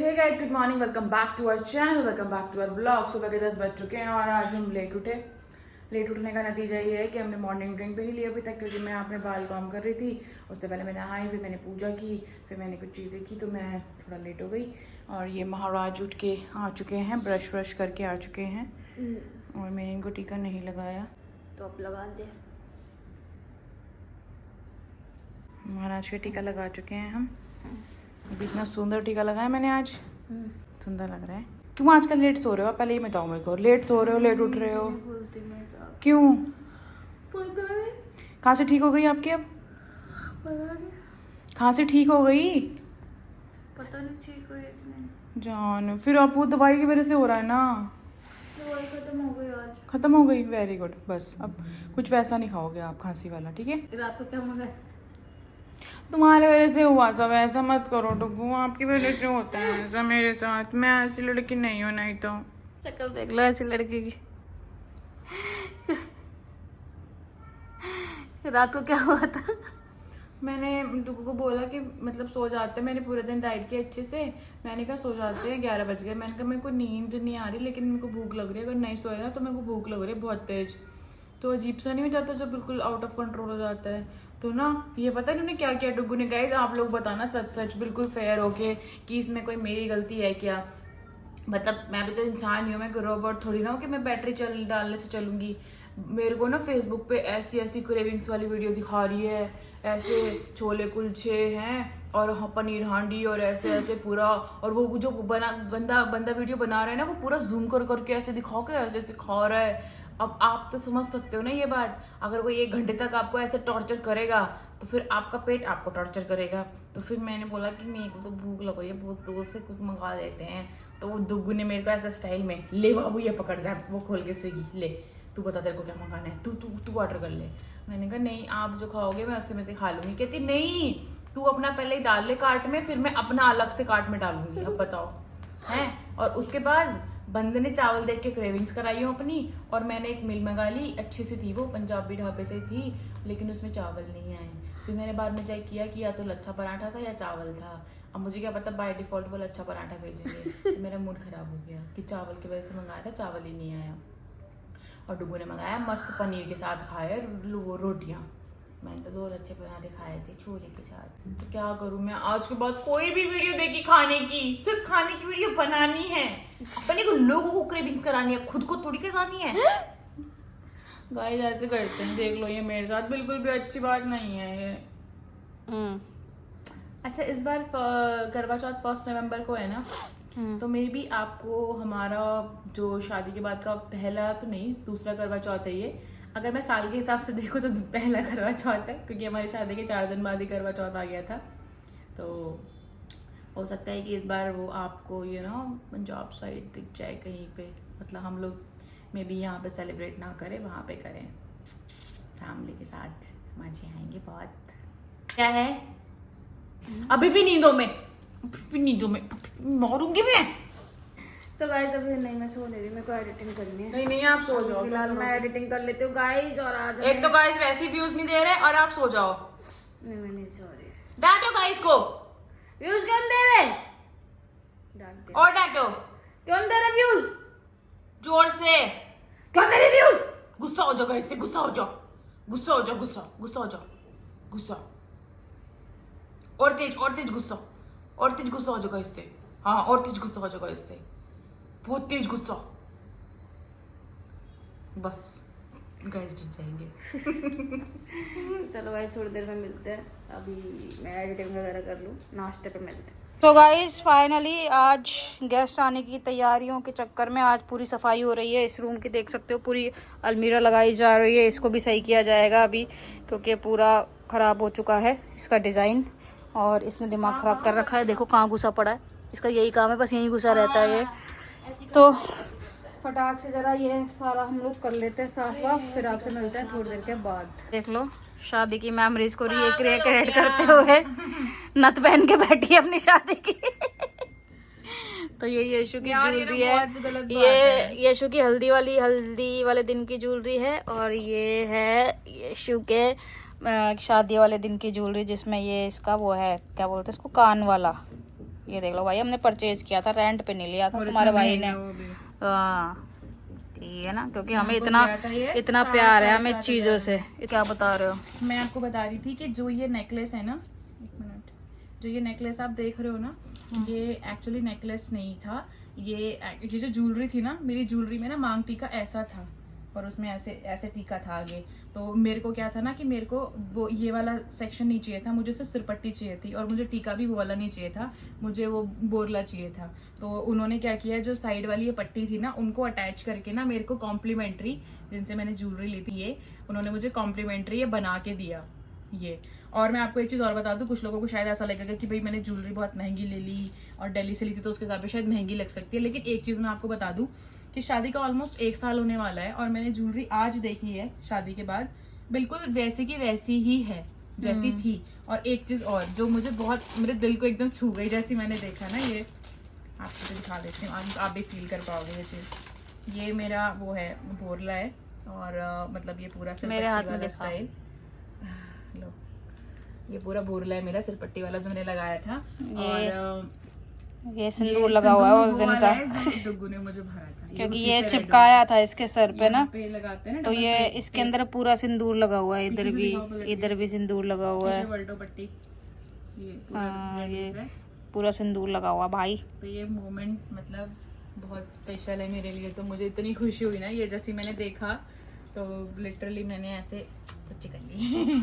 Hey guys, good morning, welcome back to our channel, welcome back to our blog. सुबह के 10 बज चुके हैं और आज हम लेट उठे। लेट उठने का नतीजा ये है कि हमने मॉर्निंग ड्रिंक भी नहीं ली अभी तक, क्योंकि मैं अपने बाल काम कर रही थी। उससे पहले मैं नहाई, फिर मैंने पूजा की, फिर मैंने कुछ चीज़ें की, तो मैं थोड़ा लेट हो गई। और ये महाराज उठ के आ चुके हैं, ब्रश व्रश करके आ चुके हैं। और मैंने इनको टीका नहीं लगाया, तो अब लगा दे। महाराज का टीका लगा चुके हैं हम। अभी इतना सुंदर टीका लगाया मैंने आज, सुंदर लग रहा है। क्यों आजकल लेट सो रहे हो? पहले ही बताओ मेरे को, लेट सो रहे हो, लेट उठ रहे हो, क्यों? कहाँ से ठीक हो गई आपकी? अब कहाँ से ठीक हो गई? पता नहीं ठीक हो कि नहीं। जान, फिर आप वो दवाई की वजह से हो रहा है ना? दवाई खत्म हो गई आज। खत्म हो गई, वेरी गुड। बस अब कुछ वैसा नहीं खाओगे आप, खांसी वाला, ठीक है? रात को क्या मंगाया? तुम्हारे वजह से हुआ सब, ऐसा मत करो टुकू, आपकी वजह से होता है ऐसा मेरे साथ। मैं ऐसी लड़की नहीं हूँ, नहीं तो। शक्ल देख लो ऐसी लड़की की। रात को क्या हुआ था? मैंने टुकू को बोला कि मतलब सो जाते हैं। मैंने पूरे दिन डाइट किया अच्छे से। मैंने कहा सो जाते हैं, 11 बज गए। मैंने कहा मेरे को नींद नहीं आ रही, लेकिन मेरे को भूख लग रही है। अगर नहीं सोया ना तो मेरे को भूख लग रही है बहुत तेज। तो अजीब सा नहीं हो जाता जब बिल्कुल आउट ऑफ कंट्रोल हो जाता है? तो ना ये पता है उन्होंने क्या किया टुकू ने। गाइस आप लोग बताना सच सच, बिल्कुल फेयर होके, कि इसमें कोई मेरी गलती है क्या? मतलब मैं भी तो इंसान ही हूँ, मैं कोई रोबोट थोड़ी ना हूँ कि मैं बैटरी डालने से चलूंगी। मेरे को ना फेसबुक पे ऐसी ऐसी क्रेविंग्स वाली वीडियो दिखा रही है, ऐसे छोले कुलचे हैं और पनीर हांडी और ऐसे ऐसे पूरा। और वो जो बंदा वीडियो बना रहा है ना, वो पूरा जूम कर करके ऐसे दिखा के ऐसे ऐसे खा रहा है। अब आप तो समझ सकते हो ना ये बात। अगर कोई 1 घंटे तक आपको ऐसे टॉर्चर करेगा तो फिर आपका पेट आपको टॉर्चर करेगा। तो फिर मैंने बोला कि मेरे को तो भूख लग रही है, बहुत दूर से कुछ मंगा देते हैं। तो वो दुग्गू ने मेरे को ऐसा स्टाइल में, ले बाबू ये पकड़ जा, वो खोल के स्विगी, ले तू बता तेरे को क्या मंगाना है, तू तू तू ऑर्डर कर ले। मैंने कहा नहीं, आप जो खाओगे मैं उससे में से खा लूंगी। कहती नहीं, तू अपना पहले ही डाल ले कार्ट में, फिर मैं अपना अलग से कार्ट में डालूंगी। अब बताओ हैं। और उसके बाद बंदे ने चावल देख के क्रेविंग्स कराई हो अपनी, और मैंने एक मिल मंगा ली, अच्छी सी थी वो, पंजाबी ढाबे से थी, लेकिन उसमें चावल नहीं आए। फिर मैंने बाद में चेक किया कि या तो लच्छा पराठा था या चावल था। अब मुझे क्या पता, बाय डिफॉल्ट वो लच्छा पराठा भेजेंगे। तो मेरा मूड खराब हो गया कि चावल की वजह से मंगाया था, चावल ही नहीं आया। और डुगू ने मंगाया मस्त पनीर के साथ खाए वो रोटियाँ। मैंने तो 2 लच्छे पराठे खाए थे छोले के साथ। तो क्या करूँ मैं, आज के बाद कोई भी वीडियो देखी खाने की, सिर्फ खाने की वीडियो बनानी है। अपने को लोगों को क्रेविंग करानी है, खुद को थोड़ी करानी है। गाइस ऐसे करते हैं, देख लो ये मेरे साथ, बिल्कुल भी अच्छी बात नहीं है ये। अच्छा, इस बार करवा चौथ 1 नवंबर को है ना, तो मे बी आपको हमारा जो शादी के बाद का पहला तो नहीं, दूसरा करवा चौथ है ये। अगर मैं साल के हिसाब से देखूँ तो पहला करवा चौथ है, क्योंकि हमारी शादी के 4 दिन बाद ही करवा चौथ आ गया था। तो हो सकता है कि इस बार वो आपको पंजाब साइड दिख जाए कहीं पे। मतलब हम लोग मे बी यहाँ पे सेलिब्रेट ना करें, वहाँ पे करें फैमिली के साथ। मजे आएंगे बहुत। क्या है? अभी भी नींदों में, मारूंगी मैं। तो गाइस अभी नहीं, मैं सो नहीं रही, मेरे को एडिटिंग करनी है। नहीं आप सो जाओ, फिलहाल मैं एडिटिंग कर लेती हूँ गाइस। और आज एक तो गाइस वैसे ही व्यूज नहीं दे रहे, और आप सो जाओ। नहीं, मैं नहीं सो रही। डांटो गाइस को। व्यूज क्यों दे रहे? डांट दे। और डांटो। क्यों दे रहे व्यूज? जोर से। क्यों दे रहे व्यूज? गुस्सा हो जाओ गाइस से, गुस्सा हो जाओ, गुस्सा हो जाओ, गुस्सा हो जाओ, गुस्सा। और तेज गुस्सा, और तेज गुस्सा हो जाएगा इससे। हाँ, और तेज गुस्सा हो जाएगा इससे, बहुत तेज गुस्सा। बस गाइस डर जाएंगे। चलो गाइस थोड़ी देर में मिलते हैं, अभी मैं एडिटिंग वगैरह कर लूँ, नाश्ते पे मिलते हैं। तो गाइस फाइनली आज गेस्ट आने की तैयारियों के चक्कर में आज पूरी सफाई हो रही है। इस रूम की देख सकते हो, पूरी अलमीरा लगाई जा रही है। इसको भी सही किया जाएगा अभी, क्योंकि पूरा खराब हो चुका है इसका डिज़ाइन, और इसने दिमाग खराब कर रखा है। देखो कहाँ घुसा पड़ा है, इसका यही काम है, बस यहीं घुसा रहता है ये। तो फटाक से जरा ये सारा हम लोग कर लेते हैं साफ वाफ, फिर आपसे मिलते हैं थोड़ी देर के बाद। देख लो शादी की मेमोरीज को रिक्रिएट करते हुए नथ पहन के बैठी है अपनी शादी की। तो ये यशु की ज्वेलरी है, ये यशु की हल्दी वाले दिन की ज्वेलरी है, और ये है यशु के शादी वाले दिन की ज्वेलरी, जिसमें ये इसका वो है, क्या बोलते हैं इसको, कान वाला, ये देख लो भाई, हमने परचेज किया था, रेंट पे नहीं लिया था और तुम्हारे इतना भाई ने। महंगा वो भी। हाँ ठीक है ना, क्योंकि हमें हमको इतना दिया था ये इतना 7,000 प्यार है हमें 7,500 चीजों से। ये क्या बता रहे हो? मैं आपको बता रही थी कि जो ये नेकलेस है ना, एक मिनट, जो ये नेकलेस आप देख रहे हो ना, ये एक्चुअली नेकलेस नहीं था। ये जो ज्वेलरी थी ना, मेरी ज्वेलरी में ना मांग टीका ऐसा था और उसमें ऐसे ऐसे टीका था आगे। तो मेरे को क्या था ना कि मेरे को वो ये वाला सेक्शन नहीं चाहिए था, मुझे सिर्फ सिरपट्टी चाहिए थी और मुझे टीका भी वो वाला नहीं चाहिए था, मुझे वो बोरला चाहिए था। तो उन्होंने क्या किया, जो साइड वाली ये पट्टी थी ना उनको अटैच करके ना मेरे को कॉम्प्लीमेंट्री, जिनसे मैंने ज्वेलरी ली थी ये, उन्होंने मुझे कॉम्प्लीमेंट्री ये बना के दिया ये। और मैं आपको एक चीज़ और बता दूं, कुछ लोगों को शायद ऐसा लगेगा कि भाई मैंने ज्वेलरी बहुत महंगी ले ली और दिल्ली से ली थी तो उसके हिसाब से शायद महंगी लग सकती है, लेकिन एक चीज़ मैं आपको बता दूं कि शादी का ऑलमोस्ट 1 साल होने वाला है और मैंने ज्वेलरी आज देखी है शादी के बाद, बिल्कुल वैसी की वैसी ही है जैसी थी। और एक चीज़ और जो मुझे बहुत, मेरे दिल को एकदम छू गई जैसी मैंने देखा ना, ये आपको तो दिखा देती हूँ, आप भी फील कर पाओगे ये चीज़। ये मेरा वो है बोरला है और मतलब ये पूरा मेरे हाथ में स्टाइल, लो ये पूरा बोरला है मेरा सिरपट्टी वाला जो मैंने लगाया था। और ये सिंदूर लगा हुआ है उस दिन का, डुग्गू ने मुझे भरा था क्योंकि ये चिपकाया था इसके सर पे ना, पे लगाते हैं ना, तो ये इसके अंदर पूरा सिंदूर लगा हुआ है, इधर भी सिंदूर लगा हुआ है। वल्टो पट्टी, ये पूरा हाँ, red ये दिख रहा है। पूरा सिंदूर लगा हुआ भाई। तो ये मोमेंट मतलब बहुत स्पेशल है मेरे लिए। तो मुझे इतनी खुशी हुई ना ये जैसी मैंने देखा, तो लिटरली मैंने ऐसे बच्चे कर लिए।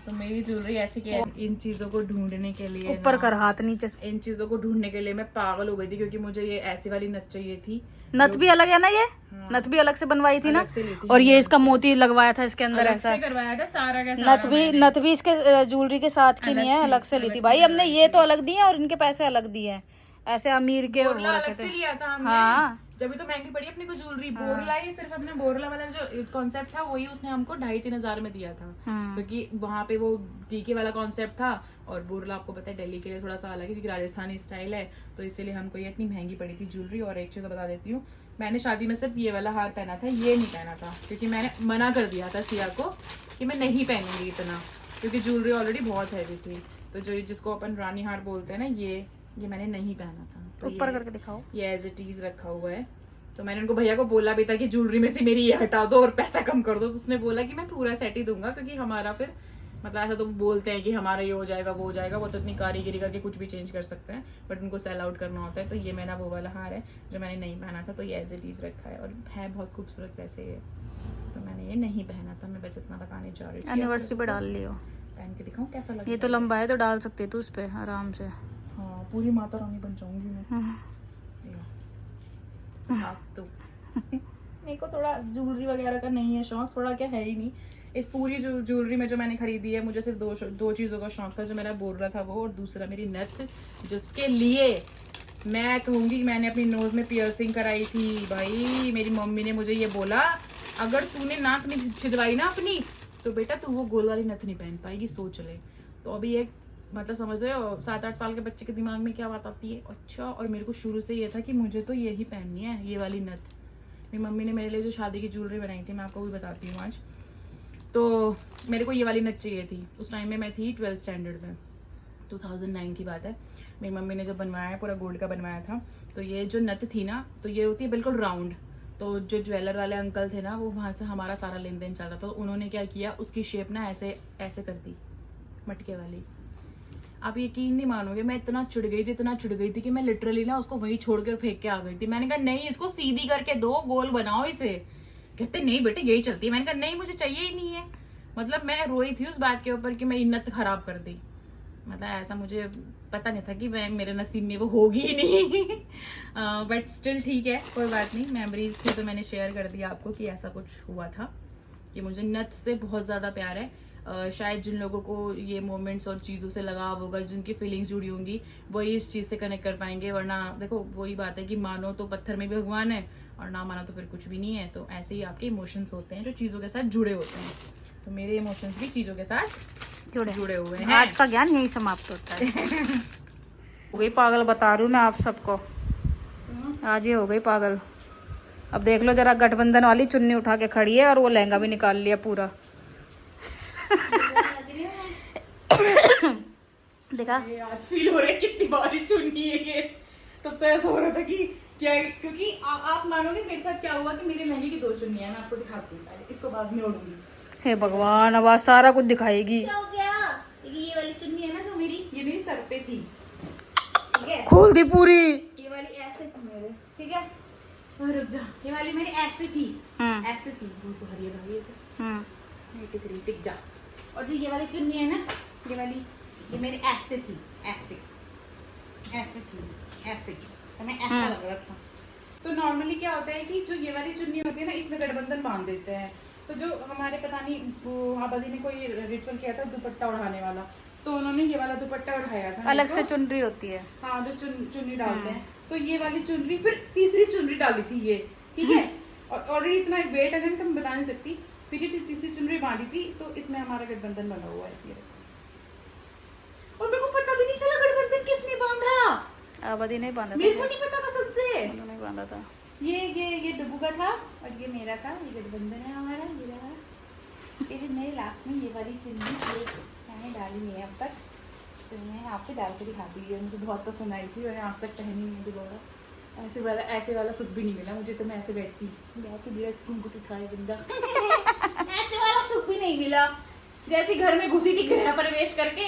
तो मेरी ज्वेलरी ऐसी कि इन चीजों को ढूंढने के लिए ऊपर कर हाथ नीचे, इन चीजों को ढूंढने के लिए मैं पागल हो गई थी, क्योंकि मुझे ये ऐसी वाली नथ चाहिए थी। नथ भी अलग है ना, ये नथ भी अलग से बनवाई थी ना, अलग से ली थी। और ये इसका मोती लगवाया था इसके अंदर, अलग ऐसा से करवाया था सारा का सारा। नथ भी इसके ज्वेलरी के साथ की नहीं है, अलग से ली थी भाई हमने। ये तो अलग दी है और इनके पैसे अलग दिए हैं, ऐसे अमीर के बोरला अलग से लिया था हमने। हाँ जब भी तो महंगी पड़ी अपने को ज्वेलरी। बोरला ही सिर्फ अपने बोरला वाला जो कॉन्सेप्ट था वही उसने हमको 2,500-3 हजार में दिया था, क्योंकि वहाँ पे वो टीके वाला कॉन्सेप्ट था और बोरला आपको पता है दिल्ली के लिए थोड़ा सा अलग है क्योंकि राजस्थानी स्टाइल है, तो इसीलिए हमको ये इतनी महंगी पड़ी थी ज्वेलरी। और एक चीज बता देती हूँ, मैंने शादी में सिर्फ ये वाला हार पहना था, ये नहीं पहना था, क्योंकि मैंने मना कर दिया था सिया को कि मैं नहीं पहनूंगी इतना, क्योंकि ज्वेलरी ऑलरेडी बहुत हैवी थी। तो जो जिसको अपन रानी हार बोलते हैं ना, ये मैंने नहीं पहना था। तो ऊपर करके दिखाओ, ये एज इट इज रखा हुआ है। तो मैंने उनको भैया को बोला भी था कि ज्वेलरी में से मेरी ये हटा दो और पैसा कम कर दो, तो उसने बोला कि मैं पूरा सेट ही दूंगा, क्योंकि हमारा फिर मतलब ऐसा तो बोलते हैं कि हमारा ये हो जाएगा वो हो जाएगा, वो तो इतनी कारीगरी करके कुछ भी चेंज कर सकते हैं, बट उनको सेल आउट करना होता है। तो ये मेरा वो वाला हार है जो मैंने नहीं पहना था, तो ये एज इट इज रखा है और है बहुत खूबसूरत वैसे ये। तो मैंने ये नहीं पहना था, मैं बस इतना बताने चाह रही थी। एनिवर्सरी पे डाल लियो, पहन के दिखाऊं कैसा लगता है? ये तो लंबा है तो डाल सकते तू उस पे आराम से। हाँ पूरी माता रानी बन जाऊंगी मैं। तो मेरे को थोड़ा ज्वेलरी वगैरह का नहीं है शौक, थोड़ा क्या है ही नहीं। इस पूरी जो ज्वेलरी में जो मैंने खरीदी है, मुझे सिर्फ दो चीज़ों का शौक था, जो मेरा बोरला था वो, और दूसरा मेरी नथ, जिसके लिए मैं कहूँगी मैंने अपनी नोज में पियर्सिंग कराई थी। भाई मेरी मम्मी ने मुझे ये बोला, अगर तूने नाक नहीं छिदवाई ना अपनी, तो बेटा तू वो गोल वाली नथ नहीं पहन पाएगी, सोच ले। तो अभी एक मतलब समझ रहे हो 7-8 साल के बच्चे के दिमाग में क्या बात आती है। अच्छा, और मेरे को शुरू से ये था कि मुझे तो यही पहननी है, ये वाली नथ। मेरी मम्मी ने मेरे लिए जो शादी की ज्वेलरी बनाई थी, मैं आपको भी बताती हूँ आज। तो मेरे को ये वाली नथ चाहिए थी। उस टाइम में मैं थी 12th स्टैंडर्ड में, 2009 की बात है। मेरी मम्मी ने जब बनवाया है, पूरा गोल्ड का बनवाया था, तो ये जो नथ थी ना, तो ये होती है बिल्कुल राउंड। तो जो ज्वेलर वाले अंकल थे ना, वो वहाँ से हमारा सारा लेन देन चलता था, तो उन्होंने क्या किया, उसकी शेप ना ऐसे ऐसे कर दी, मटके वाली। आप यकीन नहीं मानोगे, मैं इतना चिढ़ गई थी कि मैं लिटरली ना उसको वहीं छोड़ कर फेंक के आ गई थी। मैंने कहा नहीं, इसको सीधी करके दो, गोल बनाओ इसे। कहते नहीं बेटे यही चलती है। मैंने कहा नहीं, मुझे चाहिए ही नहीं है। मतलब मैं रोई थी उस बात के ऊपर कि मैं नथ खराब कर दी। मतलब ऐसा मुझे पता नहीं था कि मैं मेरे नसीब में वो होगी ही नहीं। बट स्टिल ठीक है, कोई बात नहीं, मेमोरीज थी तो मैंने शेयर कर दिया आपको कि ऐसा कुछ हुआ था, कि मुझे नथ से बहुत ज़्यादा प्यार है। शायद जिन लोगों को ये मोमेंट्स और चीज़ों से लगाव होगा, जिनकी फीलिंग्स जुड़ी होंगी, वही इस चीज़ से कनेक्ट कर पाएंगे। वरना देखो वही बात है कि मानो तो पत्थर में भी भगवान है और ना मानो तो फिर कुछ भी नहीं है। तो ऐसे ही आपके इमोशंस होते हैं जो चीज़ों के साथ जुड़े होते हैं। तो मेरे इमोशंस भी चीज़ों के साथ जुड़े हुए हैं। आज का ज्ञान यही समाप्त होता है। हो गई पागल, बता रही हूँ मैं आप सबको, आज ये हो गई पागल। अब देख लो जरा, गठबंधन वाली चुन्नी उठा के खड़ी है और वो लहंगा भी निकाल लिया पूरा। देखा ये आज फील हो रहा है कितनी भारी चुन्नी है ये। तब तो ऐसा हो रहा था कि क्या, क्योंकि आप मानोगे मेरे साथ क्या हुआ कि मेरे लहंगे की 2 चुन्नियां मैं आपको दिखाती हूँ पहले, इसको बाद में ओढ़ूंगी। हे भगवान, अब आज सारा कुछ दिखाएगी। क्या हो गया? ये वाली चुन्नी है ना जो मेरी, ये मेरी सर पे थी, ठीक है? खोल दी पूरी। ये वाली ऐसे थी मेरे, ठीक है? और रुक जा, ये वाली मेरी ऐसे थी, ऐसे थी, वो तो हरी भाई है, टिक जा। और जो ये वाली चुन्नी है ना, ये वाली, ये मेरी ऐसे थी, ऐसे थी, ऐसे, तो मैं ऐसा लग रहा था। तो नॉर्मली क्या होता है कि जो ये वाली चुन्नी होती है ना, इसमें गठबंधन बांध देते हैं। तो जो हमारे पता नहीं वो आबादी ने कोई रिचुअल किया था दुपट्टा उड़ाने वाला, तो उन्होंने ये वाला दुपट्टा उठाया था। अलग से चुनरी होती है। हाँ, जो चुन्नी डालते हैं, तो ये वाली चुनरी, फिर तीसरी चुनरी डाली थी ये, ठीक है? और ऑलरेडी इतना वेट है ना, मैं बता नहीं सकती। फिर ये तीसरी चुनरी बांधी थी, तो इसमें हमारा गठबंधन बना हुआ है ये। और मेरे को पता भी नहीं चला गठबंधन किसने बांधा। आबादी नहीं बांधा था, मेरे को नहीं पता कसम से। उन्होंने बांधा था। ये डब्बू का था और ये मेरा था, ये गठबंधन है हमारा, ये रहा। फिर मेरे लास्ट में ये वाली चुन्नी मैंने डाली नहीं है अब तक, तो मैं आपको डाल के दिखाती हूँ। मुझे बहुत पसंद आई थी, मैंने आज तक पहनी नहीं दोबारा। ऐसे वाला सुख भी नहीं मिला मुझे, तो मैं ऐसे बैठती घुंघट उठाए बिंदा। ऐसे वाला सुख भी नहीं मिला। जैसे घर में घुसी थी गृह प्रवेश करके,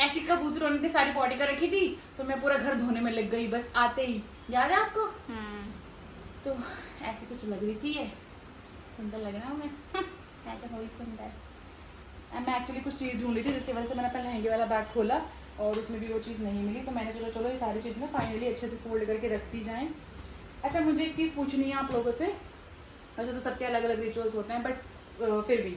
ऐसी कबूतरों ने सारी बॉडी कर रखी थी, तो मैं पूरा घर धोने में लग गई बस आते ही। याद है आपको? तो ऐसी कुछ लग रही थी ये। सुंदर लग रहा हूँ मैं तो बहुत सुंदर। मैं एक्चुअली कुछ चीज़ ढूंढ रही थी, जिसकी वजह से मैंने अपना लहंगे वाला बैग खोला और उसमें भी वो चीज़ नहीं मिली, तो मैंने चलो ये सारी चीज़ ना फाइनली अच्छे से फोल्ड करके रखती जाएं। अच्छा, मुझे एक चीज़ पूछनी है आप लोगों से। वैसे तो सबके अलग अलग रिचुअल्स होते हैं, बट फिर भी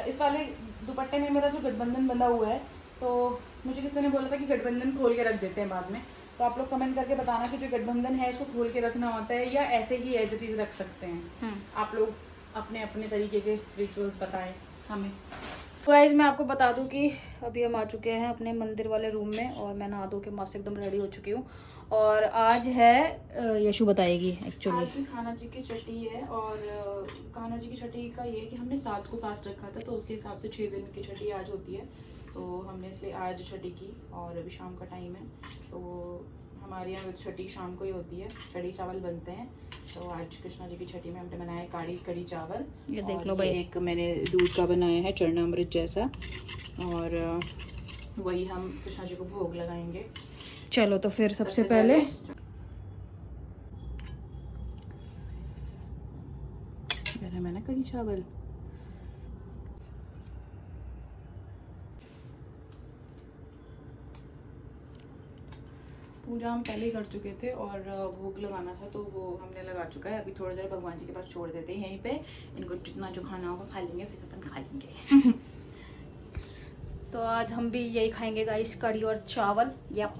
इस वाले दुपट्टे में मेरा जो गठबंधन बंधा हुआ है, तो मुझे किसी ने बोला था कि गठबंधन खोल के रख देते हैं बाद में। तो आप लोग कमेंट करके बताना कि जो गठबंधन है इसको खोल के रखना होता है या ऐसे ही एज इट इज रख सकते हैं। आप लोग अपने अपने तरीके के रिचुअल्स बताएं हमें। तो गाइस मैं आपको बता दूं कि अभी हम आ चुके हैं अपने मंदिर वाले रूम में, और मैं नहा धो के मस्त एकदम रेडी हो चुकी हूँ। और आज है यशु बताएगी एक्चुअली। आज खाना जी की छठी है, और खाना जी की छठी का ये है कि हमने 7 को फास्ट रखा था, तो उसके हिसाब से 6 दिन की छठी आज होती है। तो हमने इसलिए आज छठी की, और अभी शाम का टाइम है, तो हमारे यहाँ छठी शाम को ही होती है, कढ़ी चावल बनते हैं। तो आज कृष्णा जी की छठी में हमने बनाया कढ़ी चावल। ये देख लो भाई, एक मैंने दूध का बनाया है चरणामृत जैसा, और वही हम कृष्णा जी को भोग लगाएंगे। चलो तो फिर सबसे पहले मैंने कढ़ी चावल पूजा हम पहले ही कर चुके थे, और भोग लगाना था तो वो हमने लगा चुका है। अभी थोड़ी देर भगवान जी के पास छोड़ देते हैं यहीं पे, इनको जितना जो खाना होगा खा लेंगे, फिर अपन खा लेंगे। तो आज हम भी यही खाएंगे गाइस, कढ़ी और चावल।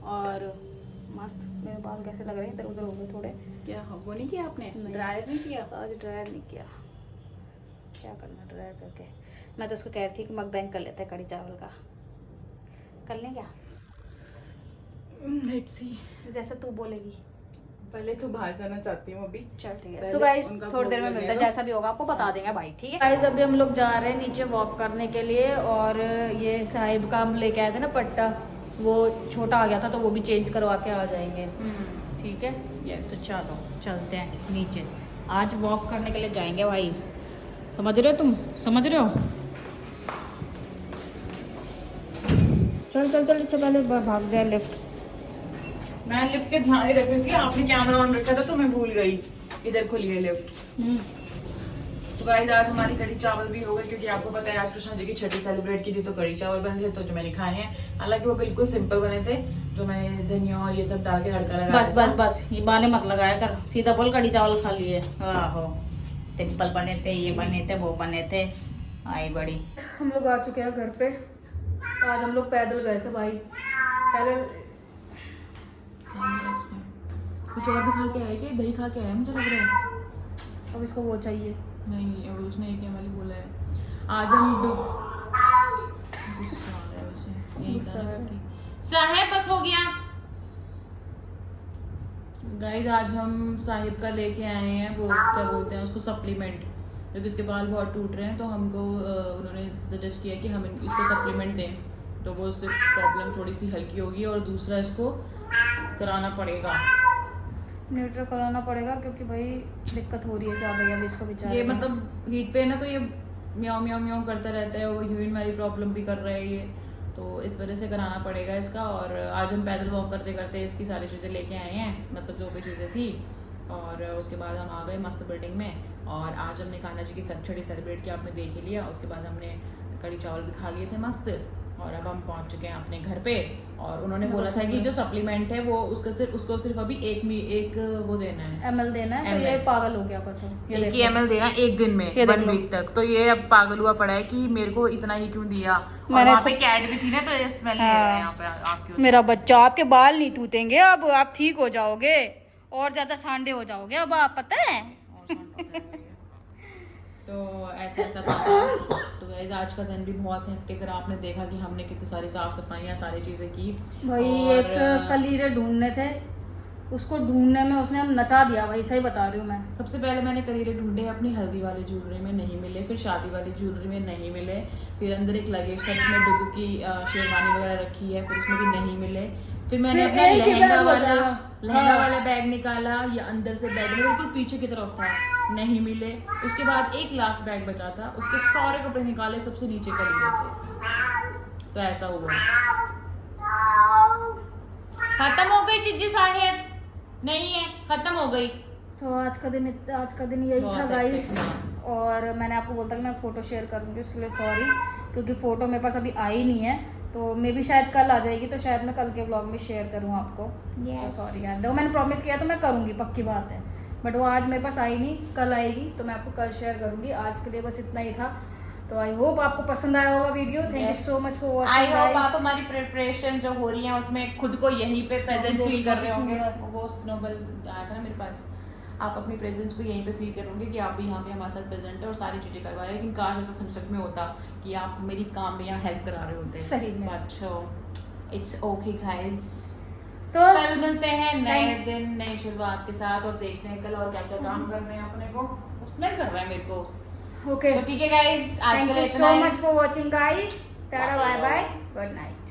और मस्त। मेरे बाल कैसे लग रहे हैं, इधर उधर हो गए थोड़े। क्या वो नहीं किया आपने? ड्रायर नहीं किया? आज ड्रायर नहीं किया, क्या करना ड्रायर करके। मैं तो उसको कह रही थी कि मकबैंग कर लेते हैं कढ़ी चावल का, कर लें क्या? लेट्स सी, जैसा तू बोलेगी। पहले तो बाहर जाना चाहती हूँ अभी। चल ठीक है। पहले तो गाइस उनका थोड़ी देर में भोग मिलता है, लगेगा। जैसा भी होगा आपको बता देंगे भाई, ठीक है। गाइस अभी हम लोग जा रहे हैं नीचे वॉक करने के लिए, और ये साहिब का हम लेके आए थे ना पट्टा, वो छोटा आ गया था, तो वो भी चेंज करवा के आ जाएंगे, ठीक है। Yes. तो चलो चलते हैं नीचे, आज वॉक करने के लिए जाएंगे भाई, समझ रहे हो तुम, समझ रहे हो। चल चल चल, इससे पहले भाग जाए लिफ्ट। मैं लिफ्ट के ध्यान ही रख रही थी, आपने कैमरा ऑन रखा था तो मैं भूल गई, इधर खुली है लिफ्ट। तो गाइस आज हमारी कढ़ी चावल भी हो गए, क्योंकि आपको पता है आज कृष्णा जी की छठी सेलिब्रेट की थी, तो कढ़ी चावल बने थे, तो जो मैंने खाए हैं। हालांकि वो बिल्कुल सिंपल बने थे, जो मैंने धनिया और ये सब डाल के हड़का लगाया बस बस बस, ये बहाने मत लगाया कर, सीधा बोल कढ़ी चावल खा लिए। आहो, टिप्पल बने थे, ये बने थे, वो बने थे, आई बड़ी। हम लोग आ चुके हैं घर पे। आज हम लोग पैदल गए थे भाई, पहले कुछ और भी खा के आए, क्या दही खा के आया मुझे लग रहा है। अब इसको वो चाहिए नहीं, अब उसने एक वाली बोला है। आज हम गुस्सा आ रहा है वैसे, यही गुस्सा था है। कि साहेब बस हो गया। गाइस आज हम साहिब का लेके आए हैं, वो क्या बोलते हैं उसको, सप्लीमेंट, क्योंकि इसके बाल बहुत टूट रहे हैं, तो हमको उन्होंने सजेस्ट किया कि हम इसको सप्लीमेंट दें, तो वो उससे प्रॉब्लम थोड़ी सी हल्की होगी। और दूसरा इसको कराना पड़ेगा, न्यूट्रल कराना पड़ेगा क्योंकि भाई दिक्कत हो रही है ज़्यादा अभी इसको बेचारे ये को। मतलब हीट पे ना तो ये म्याऊं म्याऊं म्याऊं करता रहता है, वो यूरिन वाली प्रॉब्लम भी कर रहा है ये, तो इस वजह से कराना पड़ेगा इसका। और आज हम पैदल वॉक करते करते इसकी सारी चीज़ें लेके आए हैं, मतलब जो भी चीज़ें थी। और उसके बाद हम आ गए मस्त बिल्डिंग में और आज हमने कान्हा जी की छठी सेलिब्रेट किया, आपने देख ही लिया। उसके बाद हमने कड़ी चावल भी खा लिए थे मस्त। और अब हम पहुंच चुके हैं अपने घर पे। और उन्होंने बोला था कि जो सप्लीमेंट है वो उसको सिर्फ अभी एक वो देना है, ML देना है। तो ML ये पागल हो गया बस, ये एक ही ML देना एक दिन में, ये 1 वीक तक। तो ये अब पागल हुआ पड़ा है कि मेरे को इतना ही क्यों दिया। और मैंने वहाँ पे कैट भी थी ना, तो ये स्मेल ले रहा है यहाँ पे आपकी। मेरा बच्चा, आपके बाल नहीं टूटेंगे अब, आप ठीक हो जाओगे और ज्यादा सांडे हो जाओगे अब आप, पता है। तो ऐसा ऐसा था। तो गाइस आज का दिन भी बहुत हेक्टिक रहा। आपने देखा कि हमने कितनी सारी साफ सफाइयाँ सारी चीजें की। भाई और एक कलीरे ढूंढने थे, उसको ढूंढने में उसने हम नचा दिया भाई, सही बता रही हूँ मैं। सबसे पहले मैंने कलीरे ढूंढे, अपनी हल्दी वाली ज्वेलरी में नहीं मिले, फिर शादी वाली ज्वेलरी में नहीं मिले, फिर अंदर एक लगेज था जिसमें डुगू की शेरवानी वगैरह रखी है, फिर उसमें भी नहीं मिले। फिर मैंने अपना लहंगा वाला बैग निकाला, या अंदर से बैग में बिल्कुल पीछे की तरफ था, नहीं मिले। उसके बाद एक लास्ट बैग बचा था, उसके सारे कपड़े निकाले, सबसे नीचे कलीरे थे। तो ऐसा हुआ, खत्म हो गई चीजें साहेब, नहीं है, खत्म हो गई। तो आज का दिन यही बहुत था गाइस। hectic और मैंने आपको बोलता कि मैं फ़ोटो शेयर करूँगी, उसके लिए सॉरी, क्योंकि फ़ोटो मेरे पास अभी आई नहीं है। तो मे भी शायद कल आ जाएगी, तो शायद मैं कल के व्लॉग में शेयर करूँ आपको। सॉरी यार, देखो मैंने प्रॉमिस किया तो मैं करूँगी, पक्की बात है। बट वो आज मेरे पास आई नहीं, कल आएगी तो मैं आपको कल शेयर करूँगी। आज के लिए बस इतना ही था। तो आई होप आपको पसंद आया होगा video. Thank you so much for watching. I hope आप हमारी प्रिपरेशन जो हो रही है उसमें खुद को यहीं पे प्रेजेंट फील कर रहे होंगे। वो स्नोबल आया था ना मेरे पास, आप अपनी प्रेजेंस को यहीं पे फील करोगे कि आप भी यहाँ पे हमारे साथ प्रेजेंट है और सारी चीजें करवा रहे हैं। लेकिन काश ऐसा सच में होता कि आप मेरी काम में यहाँ हेल्प करा रहे होते। सही में। अच्छा, इट्स ओके गाइस। तो कल मिलते हैं नए दिन नई शुरुआत के साथ और देखते हैं कल और क्या क्या काम करने हैं अपने को। स्मेल कर रहा है मेरे को। ओके, तो ठीक है गाइस, आज के थैंक लिए यू इतना सो ही। Much for watching guys. Tata, bye bye, good night.